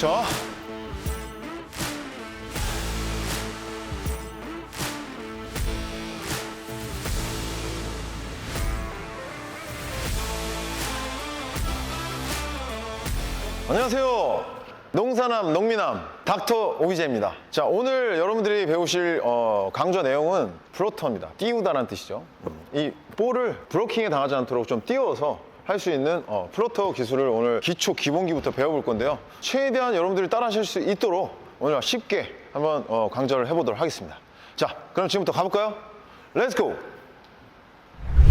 그렇죠. 안녕하세요. 농사남 농미남 닥터 오비제입니다. 자, 오늘 여러분들이 배우실 강좌 내용은 플로터입니다. 띄우다라는 뜻이죠. 이 볼을 브로킹에 당하지 않도록 좀 띄워서 할 수 있는 플로터 기술을 오늘 기초 기본기부터 배워볼 건데요. 최대한 여러분들이 따라 하실 수 있도록 오늘 쉽게 한번 강좌를 해보도록 하겠습니다. 자, 그럼 지금부터 가볼까요? 렛츠고!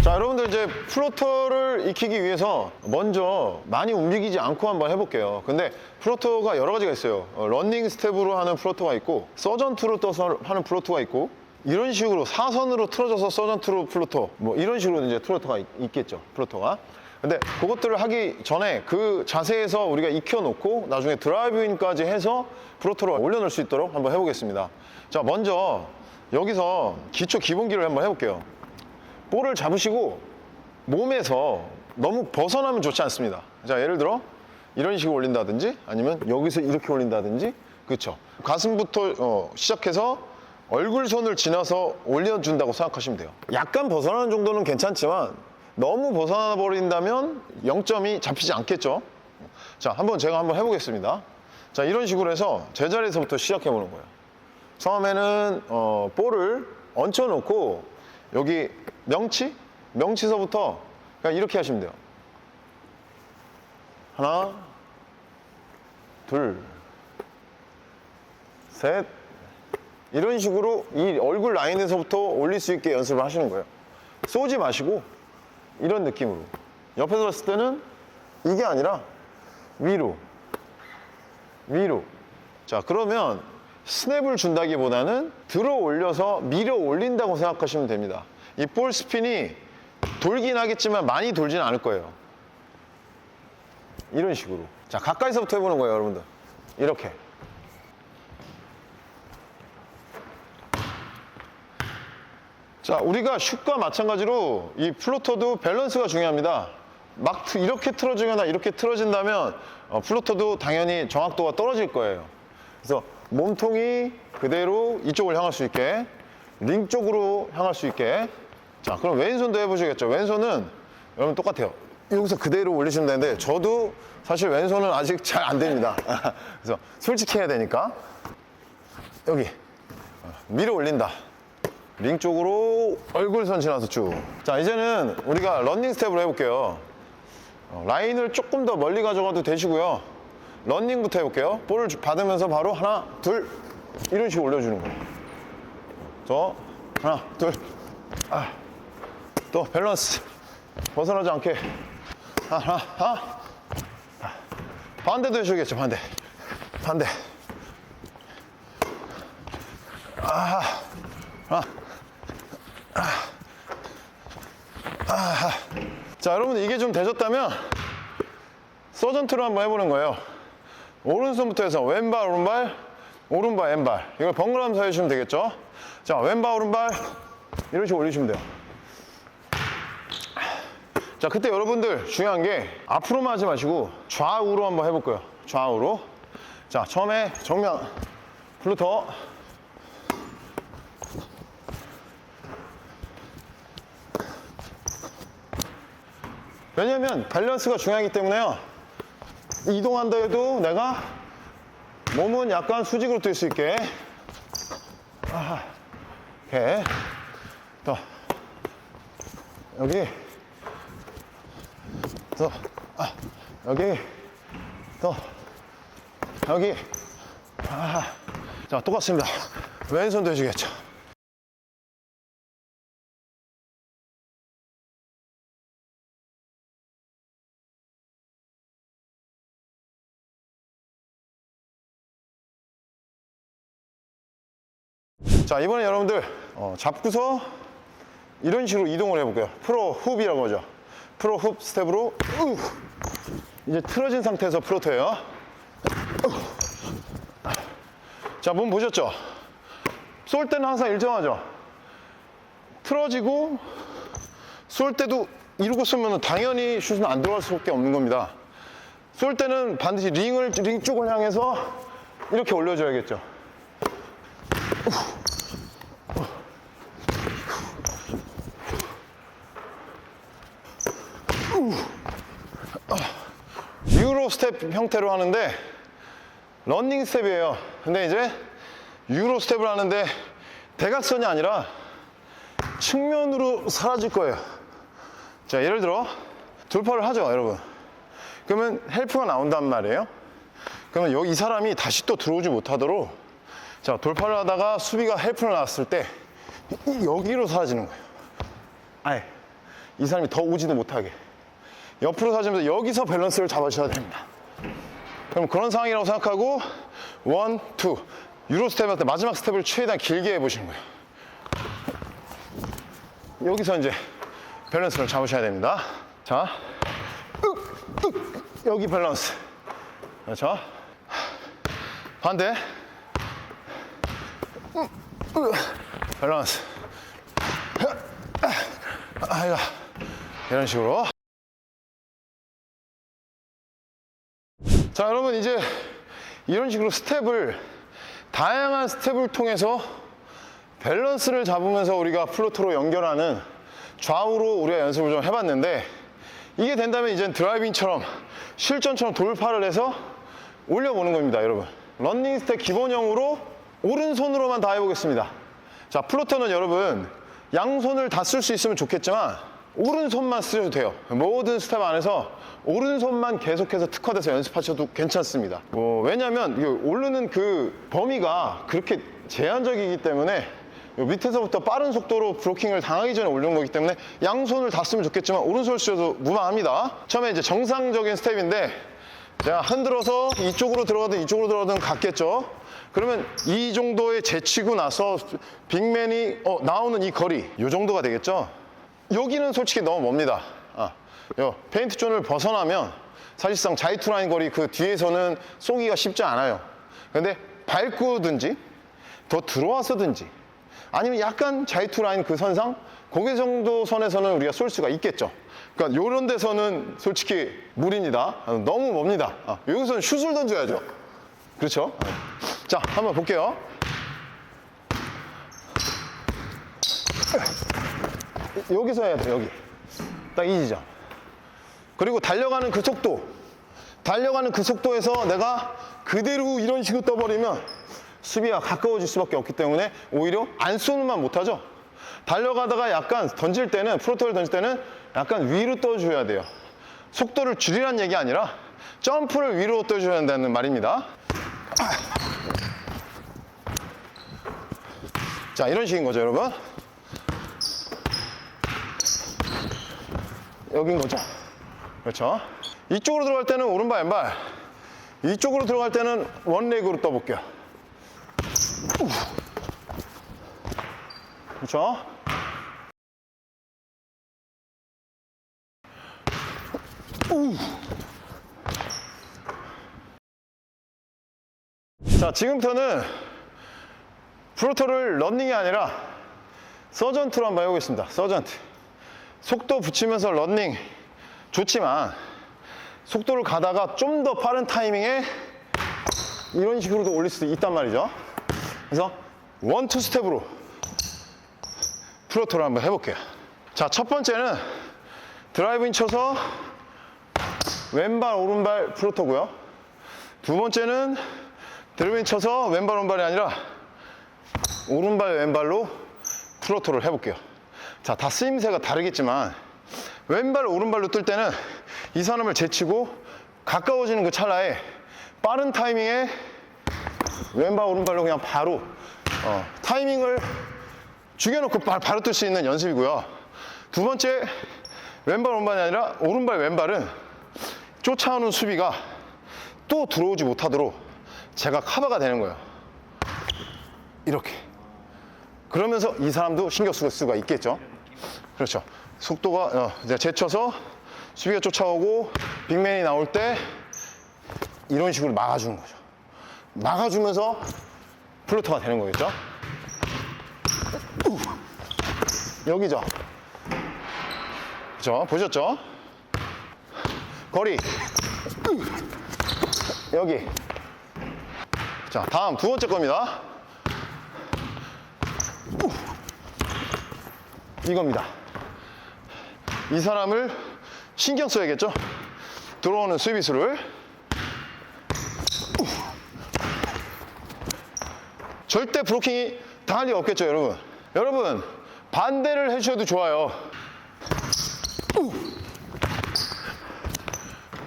자, 여러분들 이제 플로터를 익히기 위해서 먼저 많이 움직이지 않고 한번 해볼게요. 근데 플로터가 여러 가지가 있어요. 러닝 스텝으로 하는 플로터가 있고, 서전투로 떠서 하는 플로터가 있고, 이런 식으로 사선으로 틀어져서 서전투로 플로터, 뭐 이런 식으로 이제 플로터가 있겠죠. 플로터가. 근데 그것들을 하기 전에 그 자세에서 우리가 익혀놓고 나중에 드라이브인까지 해서 플로터를 올려놓을 수 있도록 한번 해보겠습니다. 자, 먼저 여기서 기초 기본기를 한번 해볼게요. 볼을 잡으시고 몸에서 너무 벗어나면 좋지 않습니다. 자, 예를 들어 이런 식으로 올린다든지 아니면 여기서 이렇게 올린다든지, 그렇죠. 가슴부터 시작해서 얼굴선을 지나서 올려준다고 생각하시면 돼요. 약간 벗어나는 정도는 괜찮지만 너무 벗어나 버린다면 0점이 잡히지 않겠죠. 자, 제가 한번 해보겠습니다. 자, 이런 식으로 해서 제자리에서부터 시작해 보는 거예요. 처음에는 볼을 얹혀놓고 여기 명치서부터 그냥 이렇게 하시면 돼요. 하나, 둘, 셋. 이런 식으로 이 얼굴 라인에서부터 올릴 수 있게 연습을 하시는 거예요. 쏘지 마시고 이런 느낌으로. 옆에서 봤을 때는 이게 아니라 위로. 자, 그러면 스냅을 준다기보다는 들어 올려서 밀어 올린다고 생각하시면 됩니다. 이 볼 스핀이 돌긴 하겠지만 많이 돌지는 않을 거예요. 이런 식으로. 자, 가까이서부터 해보는 거예요, 여러분들. 이렇게. 자, 우리가 슛과 마찬가지로 이 플로터도 밸런스가 중요합니다. 막 이렇게 틀어지거나 이렇게 틀어진다면 플로터도 당연히 정확도가 떨어질 거예요. 그래서 몸통이 그대로 이쪽을 향할 수 있게, 링 쪽으로 향할 수 있게. 자, 그럼 왼손도 해보시겠죠. 왼손은 여러분 똑같아요. 여기서 그대로 올리시면 되는데 저도 사실 왼손은 아직 잘 안 됩니다. 그래서 솔직히 해야 되니까 여기 밀어 올린다. 링 쪽으로 얼굴선 지나서 쭉. 자, 이제는 우리가 러닝 스텝으로 해볼게요. 라인을 조금 더 멀리 가져가도 되시고요. 러닝부터 해볼게요. 볼을 받으면서 바로 하나, 둘 이런 식으로 올려주는 거예요. 저 하나, 둘. 또 밸런스 벗어나지 않게 하나. 반대도 해주겠죠. 반대. 자, 여러분들 이게 좀 되셨다면 서전투를 한번 해보는 거예요. 오른손부터 해서 왼발 오른발 왼발, 이걸 번갈아가면서 해주시면 되겠죠. 자, 왼발 오른발 이런 식으로 올리시면 돼요. 자, 그때 여러분들 중요한 게 앞으로만 하지 마시고 좌우로 한번 해볼 거예요. 좌우로. 자, 처음에 정면 플루터. 왜냐면 밸런스가 중요하기 때문에요. 이동한다 해도 내가 몸은 약간 수직으로 뜰 수 있게. 이렇게. 또 여기. 또 여기. 또 여기. 자, 똑같습니다. 왼손도 해주겠죠. 자, 이번에 여러분들 잡고서 이런 식으로 이동을 해볼게요. 프로 훅이라고 하죠. 프로 훅 스텝으로 이제 틀어진 상태에서 플로터예요. 자, 몸 보셨죠? 쏠 때는 항상 일정하죠. 틀어지고 쏠 때도 이러고 쏘면 당연히 슛은 안 들어갈 수밖에 없는 겁니다. 쏠 때는 반드시 링 쪽을 향해서 이렇게 올려줘야겠죠. 유로 스텝 형태로 하는데 런닝 스텝이에요. 근데 이제 유로 스텝을 하는데 대각선이 아니라 측면으로 사라질 거예요. 자, 예를 들어 돌파를 하죠, 여러분. 그러면 헬프가 나온단 말이에요. 그러면 여기 이 사람이 다시 또 들어오지 못하도록, 자, 돌파를 하다가 수비가 헬프를 나왔을 때 여기로 사라지는 거예요. 아예 이 사람이 더 오지도 못하게 옆으로 사라지면서 여기서 밸런스를 잡으셔야 됩니다. 그럼 그런 상황이라고 생각하고 1, 2 유로 스텝 할 때 마지막 스텝을 최대한 길게 해보시는 거예요. 여기서 이제 밸런스를 잡으셔야 됩니다. 자, 여기 밸런스. 그렇죠? 반대. 밸런스. 아이가 이런 식으로. 자, 여러분 이제 이런 식으로 다양한 스텝을 통해서 밸런스를 잡으면서 우리가 플로터로 연결하는 좌우로 우리가 연습을 좀 해봤는데, 이게 된다면 이젠 드라이빙처럼 실전처럼 돌파를 해서 올려보는 겁니다, 여러분. 런닝 스텝 기본형으로 오른손으로만 다 해보겠습니다. 자, 플로터는 여러분 양손을 다 쓸 수 있으면 좋겠지만 오른손만 쓰셔도 돼요. 모든 스텝 안에서 오른손만 계속해서 특화돼서 연습하셔도 괜찮습니다. 왜냐면 오르는 그 범위가 그렇게 제한적이기 때문에 밑에서부터 빠른 속도로 브로킹을 당하기 전에 올리는 거기 때문에 양손을 다 쓰면 좋겠지만 오른손을 쓰셔도 무방합니다. 처음에 이제 정상적인 스텝인데 제가 흔들어서 이쪽으로 들어가든 이쪽으로 들어가든 같겠죠. 그러면 이 정도에 제치고 나서 빅맨이 나오는 이 거리, 이 정도가 되겠죠. 여기는 솔직히 너무 멉니다. 요 페인트 존을 벗어나면 사실상 자이투 라인 거리 그 뒤에서는 쏘기가 쉽지 않아요. 근데 밟고든지 더 들어와서든지 아니면 약간 자이투 라인 그 선상 고개 정도 선에서는 우리가 쏠 수가 있겠죠. 그러니까 요런 데서는 솔직히 무리입니다. 너무 멉니다. 여기서는 슛을 던져야죠. 그렇죠? 자, 한번 볼게요. 여기서 해야 돼, 여기. 딱 이 지점. 그리고 달려가는 그 속도에서 내가 그대로 이런 식으로 떠버리면 수비가 가까워질 수밖에 없기 때문에 오히려 안 쏘는만 못하죠. 달려가다가 약간 플로터를 던질 때는 약간 위로 떠줘야 돼요. 속도를 줄이라는 얘기 아니라 점프를 위로 떠줘야 한다는 말입니다. 자, 이런 식인 거죠, 여러분. 여긴 거죠. 그렇죠. 이쪽으로 들어갈 때는 오른발, 왼발. 이쪽으로 들어갈 때는 원레그로 떠볼게요. 그렇죠. 자, 지금부터는 플로터를 런닝이 아니라 서전트로 한번 해보겠습니다. 서전트. 속도 붙이면서 런닝 좋지만 속도를 가다가 좀 더 빠른 타이밍에 이런 식으로도 올릴 수도 있단 말이죠. 그래서 1, 2 스텝으로 플로터를 한번 해볼게요. 자, 첫 번째는 드라이브인 쳐서 왼발 오른발 플로터고요. 두 번째는 드라이브인 쳐서 왼발 오른발이 아니라 오른발 왼발로 플로터를 해볼게요. 자, 다 쓰임새가 다르겠지만 왼발 오른발로 뜰 때는 이 사람을 제치고 가까워지는 그 찰나에 빠른 타이밍에 왼발 오른발로 그냥 바로 타이밍을 죽여놓고 바로 뜰 수 있는 연습이고요. 두 번째, 왼발 오른발이 아니라 오른발 왼발은 쫓아오는 수비가 또 들어오지 못하도록 제가 커버가 되는 거예요. 이렇게. 그러면서 이 사람도 신경 쓸 수가 있겠죠. 그렇죠. 속도가 이제 제쳐서 수비가 쫓아오고 빅맨이 나올 때 이런 식으로 막아주는 거죠. 막아주면서 플로터가 되는 거겠죠. 여기죠. 그렇죠. 보셨죠? 거리 여기. 자, 다음 두 번째 겁니다. 이겁니다. 이 사람을 신경 써야겠죠? 들어오는 수비수를. 절대 브로킹이 당할 리가 없겠죠, 여러분. 여러분, 반대를 해주셔도 좋아요.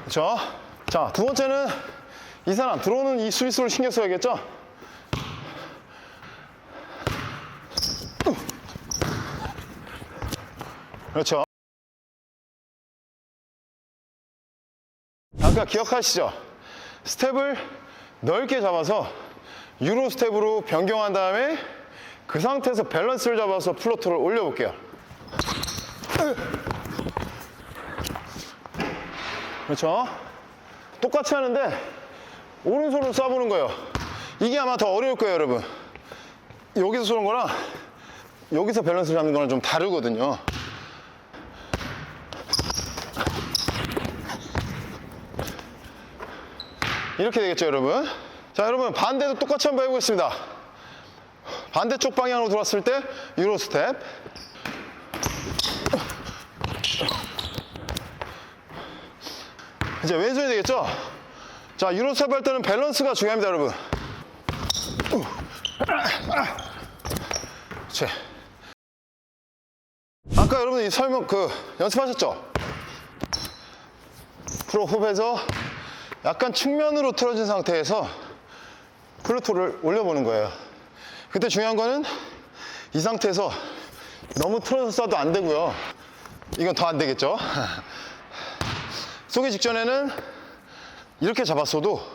그렇죠? 자, 두 번째는 이 사람 들어오는 이 수비수를 신경 써야겠죠? 그렇죠? 아까 기억하시죠? 스텝을 넓게 잡아서 유로 스텝으로 변경한 다음에 그 상태에서 밸런스를 잡아서 플로터를 올려볼게요. 그렇죠? 똑같이 하는데 오른손으로 쏴보는 거예요. 이게 아마 더 어려울 거예요, 여러분. 여기서 쏘는 거랑 여기서 밸런스를 잡는 거랑 좀 다르거든요. 이렇게 되겠죠, 여러분? 자, 여러분, 반대도 똑같이 한번 해보겠습니다. 반대쪽 방향으로 돌았을 때 유로 스텝. 이제 왼손이 되겠죠? 자, 유로 스텝 할 때는 밸런스가 중요합니다, 여러분. 그렇지. 아까 여러분 이 설명 연습하셨죠? 프로 흡에서 약간 측면으로 틀어진 상태에서 플루토를 올려보는 거예요. 그때 중요한 거는 이 상태에서 너무 틀어서 쏴도 안 되고요. 이건 더 안 되겠죠? 쏘기 직전에는 이렇게 잡았어도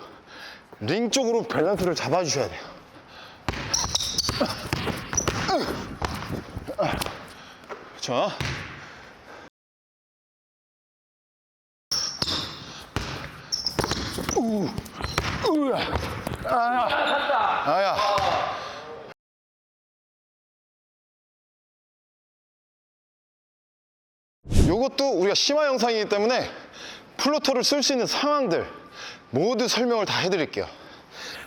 링 쪽으로 밸런스를 잡아주셔야 돼요. 그렇죠? 아야. 요것도 우리가 심화 영상이기 때문에 플로터를 쓸 수 있는 상황들 모두 설명을 다 해드릴게요.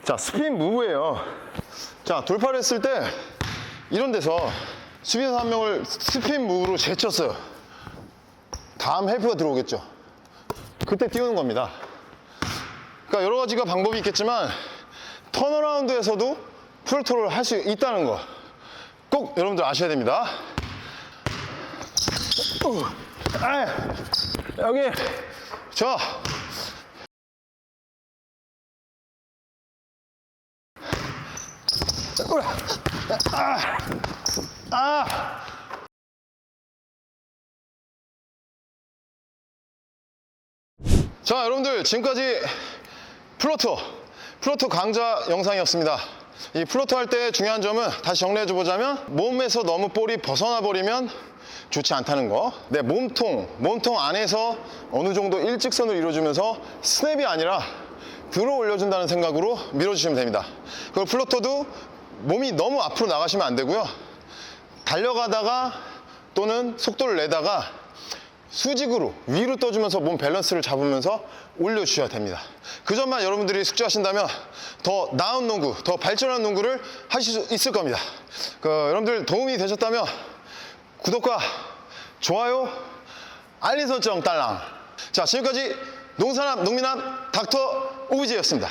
자, 스핀 무브예요. 자, 돌파를 했을 때 이런 데서 수비수 한 명을 스핀 무브로 제쳤어요. 다음 헬프가 들어오겠죠. 그때 띄우는 겁니다. 그러니까 여러 가지가 방법이 있겠지만 턴어라운드에서도 플로터를 할 수 있다는 거 꼭 여러분들 아셔야 됩니다. 여기 저 자, 여러분들 지금까지 플로터 강좌 영상이었습니다. 이 플로터 할 때 중요한 점은 다시 정리해 보자면 몸에서 너무 볼이 벗어나 버리면 좋지 않다는 거. 내 몸통 안에서 어느 정도 일직선을 이루어주면서 스냅이 아니라 들어 올려준다는 생각으로 밀어주시면 됩니다. 그리고 플로터도 몸이 너무 앞으로 나가시면 안 되고요. 달려가다가 또는 속도를 내다가 수직으로 위로 떠주면서 몸 밸런스를 잡으면서 올려주셔야 됩니다. 그 점만 여러분들이 숙지하신다면 더 나은 농구, 더 발전한 농구를 하실 수 있을 겁니다. 여러분들 도움이 되셨다면 구독과 좋아요, 알림 설정 딸랑. 자, 지금까지 농민남 닥터 오비제였습니다.